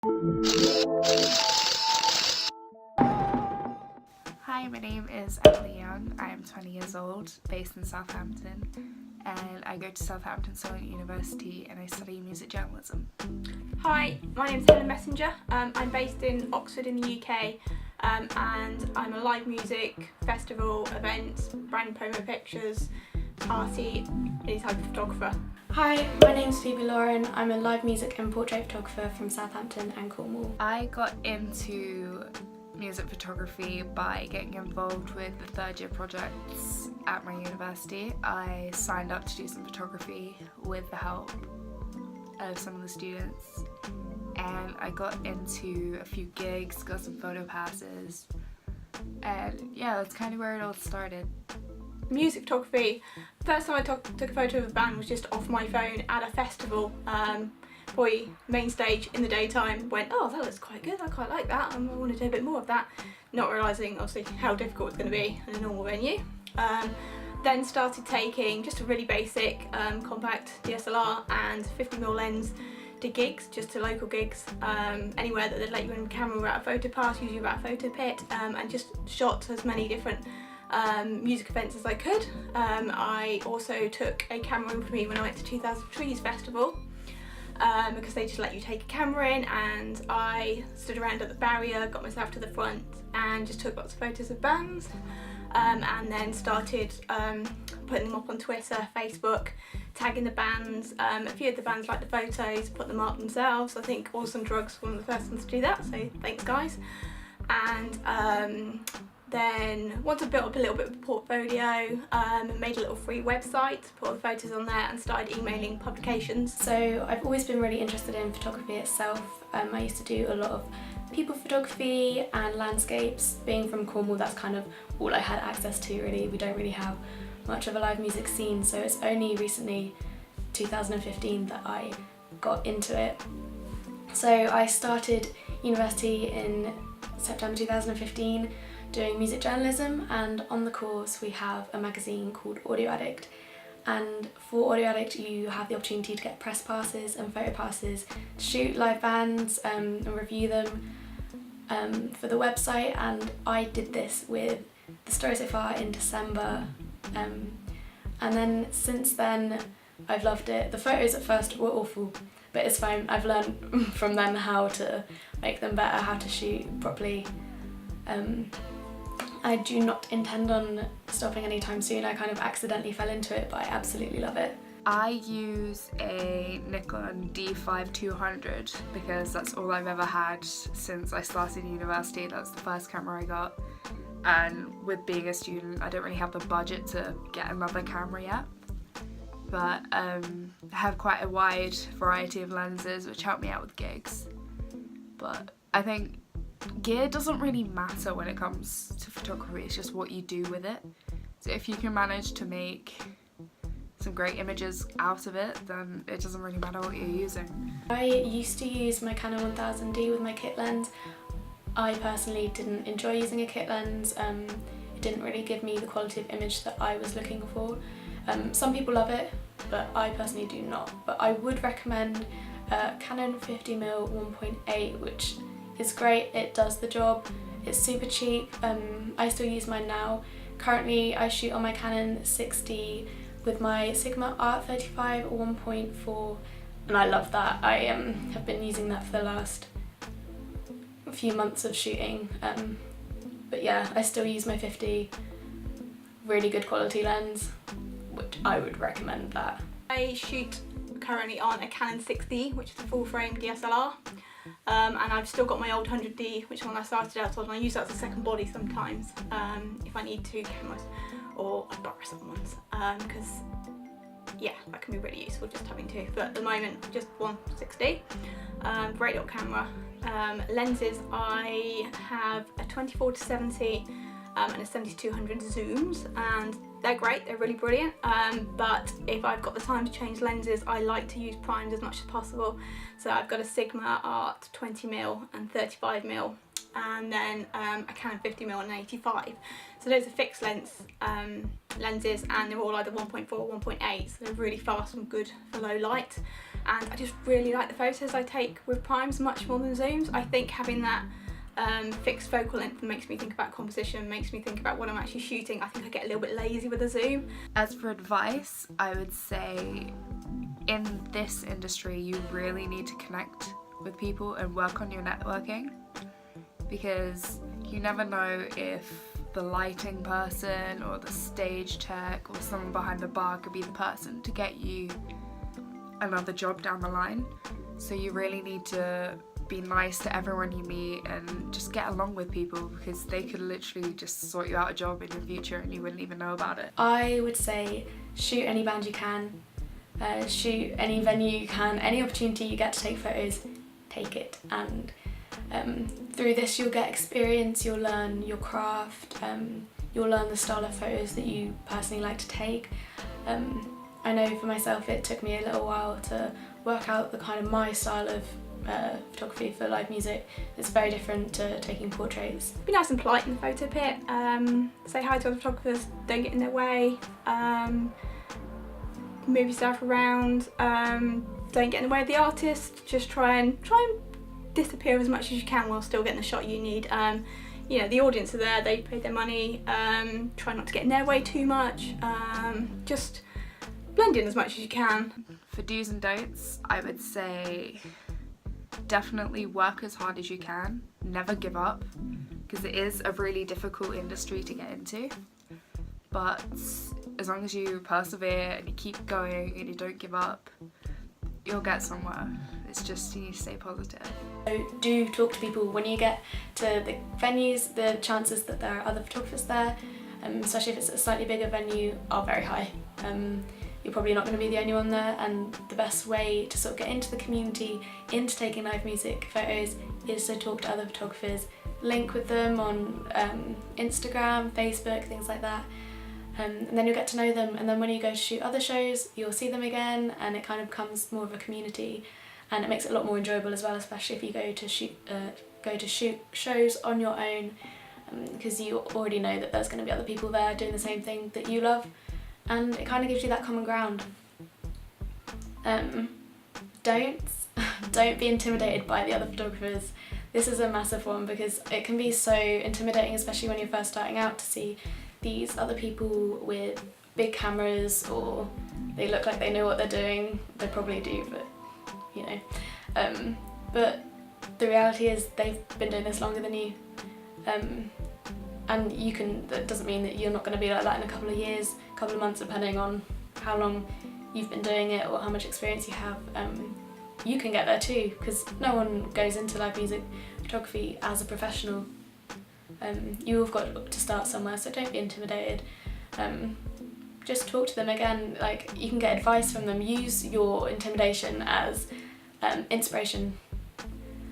Hi, my name is Emily Young. I am 20 years old, based in Southampton, and I go to Southampton Solent University and I study music journalism. Hi, my name is Helen Messenger. I'm based in Oxford in the UK, and I'm a live music, festival, events, brand promo pictures, party, any type of photographer. Hi, my name's Phoebe Lauren. I'm a live music and portrait photographer from Southampton and Cornwall. I got into music photography by getting involved with the third year projects at my university. I signed up to do some photography with the help of some of the students, and I got into a few gigs, got some photo passes, and yeah, that's kind of where it all started. Music photography, first time I took a photo of a band was just off my phone at a festival. Boy, main stage in the daytime, went, oh, that looks quite good, I quite like that, and I want to do a bit more of that, not realising obviously how difficult it's going to be in a normal venue. Then started taking just a really basic compact DSLR and 50mm lens to gigs, just to local gigs, anywhere that they'd let you in camera. We're at a photo pass, usually we're at a photo pit, and just shot as many different music events as I could. I also took a camera with me when I went to 2000 Trees Festival, because they just let you take a camera in, and I stood around at the barrier, got myself to the front and just took lots of photos of bands, and then started putting them up on Twitter, Facebook, tagging the bands. A few of the bands liked the photos, put them up themselves. I think Awesome Drugs were one of the first ones to do that, so thanks guys. And then once I built up a little bit of a portfolio, made a little free website, put all the photos on there and started emailing publications. So I've always been really interested in photography itself. I used to do a lot of people photography and landscapes. Being from Cornwall, that's kind of all I had access to really. We don't really have much of a live music scene, so it's only recently, 2015, that I got into it. So I started university in September 2015 doing music journalism, and on the course we have a magazine called Audio Addict, and for Audio Addict you have the opportunity to get press passes and photo passes to shoot live bands and review them for the website. And I did this with The Story So Far in December, and then since then I've loved it. The photos at first were awful, but it's fine. I've learned from them how to make them better, how to shoot properly. I do not intend on stopping anytime soon. I kind of accidentally fell into it, but I absolutely love it. I use a Nikon D5200 because that's all I've ever had since I started university. That's the first camera I got, and with being a student I don't really have the budget to get another camera yet, but I have quite a wide variety of lenses which help me out with gigs. But I think gear doesn't really matter when it comes to photography, it's just what you do with it. So if you can manage to make some great images out of it, then it doesn't really matter what you're using. I used to use my Canon 1000D with my kit lens. I personally didn't enjoy using a kit lens. It didn't really give me the quality of image that I was looking for. Some people love it, but I personally do not. But I would recommend Canon 50mm 1.8, which is great. It does the job. It's super cheap. I still use mine now. Currently I shoot on my Canon 60 with my Sigma Art 35 1.4, and I love that. I have been using that for the last few months of shooting. But yeah, I still use my 50, really good quality lens, which I would recommend that. I shoot currently on a Canon 60, which is a full frame DSLR. And I've still got my old 100D, which when I started out on, I use that as a second body sometimes, if I need two cameras, or I borrow someone's, because yeah, that can be really useful just having two, but at the moment just 160. Great little camera. Lenses, I have a 24-70 and a 70-200 zooms, and they're great, they're really brilliant, but if I've got the time to change lenses, I like to use primed as much as possible. So I've got a Sigma Art 20mm and 35mm, and then a Canon 50mm and an 85. So those are fixed lens lenses, and they're all either 1.4 or 1.8, so they're really fast and good for low light. and I just really like the photos I take with primes much more than zooms. I think having that fixed focal length makes me think about composition, makes me think about what I'm actually shooting. I think I get a little bit lazy with a zoom. As for advice, I would say in this industry you really need to connect with people and work on your networking, because you never know if the lighting person or the stage tech or someone behind the bar could be the person to get you another job down the line. So you really need to be nice to everyone you meet and just get along with people, because they could literally just sort you out a job in the future and you wouldn't even know about it. I would say shoot any band you can, shoot any venue you can, any opportunity you get to take photos, take it. And through this you'll get experience, you'll learn your craft, you'll learn the style of photos that you personally like to take. I know for myself it took me a little while to work out the kind of my style of photography for live music. It's very different to taking portraits. Be nice and polite in the photo pit, say hi to other photographers, don't get in their way, move yourself around, don't get in the way of the artist, just try and disappear as much as you can while still getting the shot you need. You know, the audience are there, they paid their money, try not to get in their way too much, just blend in as much as you can. For do's and don'ts, I would say definitely work as hard as you can, never give up, because it is a really difficult industry to get into, but as long as you persevere and you keep going and you don't give up, you'll get somewhere. It's just you need to stay positive. So do talk to people when you get to the venues. The chances that there are other photographers there, especially if it's a slightly bigger venue, are very high. You're probably not going to be the only one there, and the best way to sort of get into the community, into taking live music photos, is to talk to other photographers, link with them on Instagram, Facebook, things like that, and then you'll get to know them, and then when you go to shoot other shows you'll see them again, and it kind of becomes more of a community, and it makes it a lot more enjoyable as well, especially if you go to shoot shows on your own, because you already know that there's going to be other people there doing the same thing that you love. And it kind of gives you that common ground. Don't be intimidated by the other photographers. This is a massive one, because it can be so intimidating, especially when you're first starting out, to see these other people with big cameras, or they look like they know what they're doing. They probably do, but you know. But the reality is they've been doing this longer than you. And that doesn't mean that you're not going to be like that in a couple of years, a couple of months, depending on how long you've been doing it or how much experience you have. You can get there too, because no one goes into live music photography as a professional. You've got to start somewhere, so don't be intimidated. Just talk to them again, like you can get advice from them. Use your intimidation as inspiration.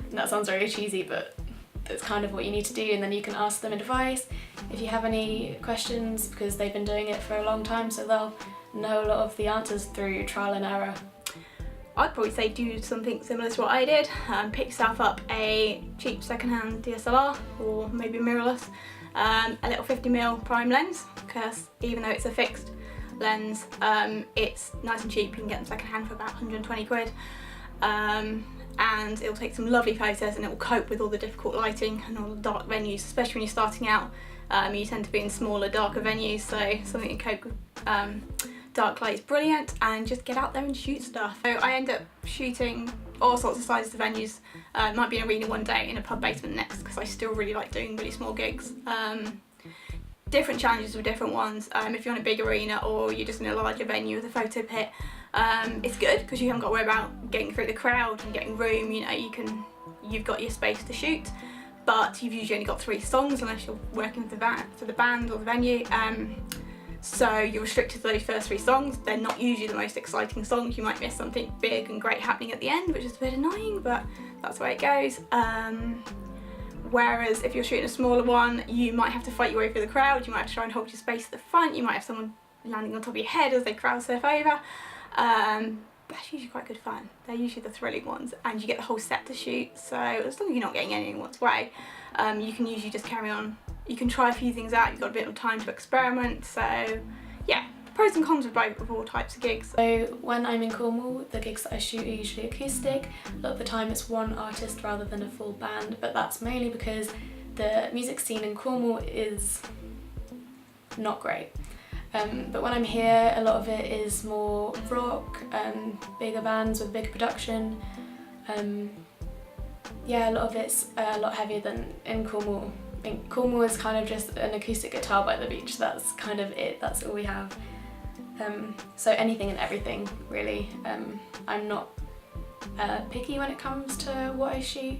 And that sounds very cheesy, but that's kind of what you need to do, and then you can ask them advice if you have any questions, because they've been doing it for a long time, so they'll know a lot of the answers through trial and error. I'd probably say do something similar to what I did. Pick yourself up a cheap secondhand DSLR, or maybe mirrorless, a little 50mm prime lens, because even though it's a fixed lens, it's nice and cheap. You can get them secondhand for about 120 quid. And it'll take some lovely photos, and it will cope with all the difficult lighting and all the dark venues, especially when you're starting out. You tend to be in smaller, darker venues, so something that can cope with dark light is brilliant, and just get out there and shoot stuff. So I end up shooting all sorts of sizes of venues. It might be an arena one day, in a pub basement next, because I still really like doing really small gigs. Different challenges with different ones. If you're in a big arena or you're just in a larger venue with a photo pit, it's good because you haven't got to worry about getting through the crowd and getting room. You know, you've got your space to shoot, but you've usually only got 3 songs unless you're working for the band or the venue. So you're restricted to those first 3 songs. They're not usually the most exciting songs. You might miss something big and great happening at the end, which is a bit annoying, but that's the way it goes. Whereas if you're shooting a smaller one, you might have to fight your way through the crowd, you might have to try and hold your space at the front, you might have someone landing on top of your head as they crowd surf over. That's usually quite good fun. They're usually the thrilling ones, and you get the whole set to shoot, so as long as you're not getting anyone's way, you can usually just carry on. You can try a few things out, you've got a bit of time to experiment, so yeah, pros and cons of both, of all types of gigs. So when I'm in Cornwall, the gigs that I shoot are usually acoustic. A lot of the time it's one artist rather than a full band, but that's mainly because the music scene in Cornwall is not great. But when I'm here, a lot of it is more rock, bigger bands with bigger production. Yeah, a lot of it's a lot heavier than in Cornwall. Cornwall is kind of just an acoustic guitar by the beach, that's kind of it, that's all we have. So anything and everything, really. I'm not picky when it comes to what I shoot.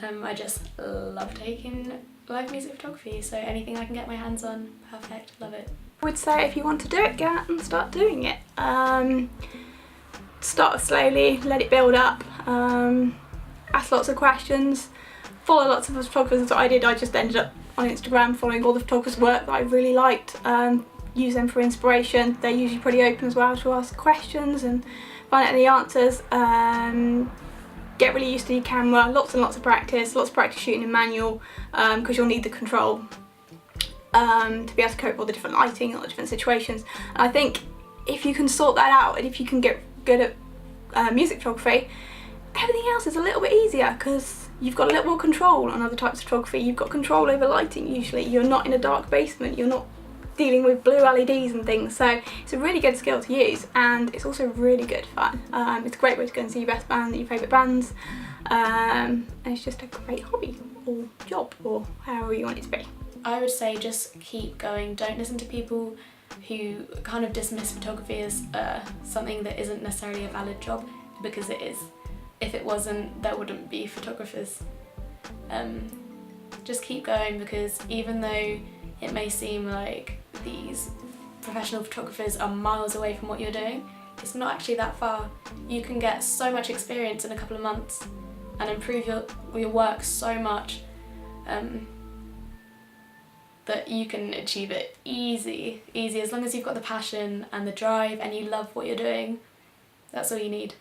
I just love taking live music photography, so anything I can get my hands on, perfect, love it. I would say if you want to do it, get out and start doing it. Start slowly, let it build up, ask lots of questions, follow lots of photographers. That's what I did. I just ended up on Instagram following all the photographers' work that I really liked, use them for inspiration. They're usually pretty open as well to ask questions and find out the answers. Get really used to your camera, lots and lots of practice shooting in manual, because you'll need the control to be able to cope with all the different lighting, all the different situations. And I think if you can sort that out, and if you can get good at music photography, everything else is a little bit easier because you've got a little more control on other types of photography. You've got control over lighting usually. You're not in a dark basement, you're not dealing with blue LEDs and things, so it's a really good skill to use, and it's also really good fun. It's a great way to go and see your best band, your favourite bands, and it's just a great hobby or job or however you want it to be. I would say just keep going, don't listen to people who kind of dismiss photography as something that isn't necessarily a valid job, because it is. If it wasn't, there wouldn't be photographers. Just keep going, because even though it may seem like these professional photographers are miles away from what you're doing, it's not actually that far. You can get so much experience in a couple of months and improve your work so much that you can achieve it easy as long as you've got the passion and the drive and you love what you're doing. That's all you need.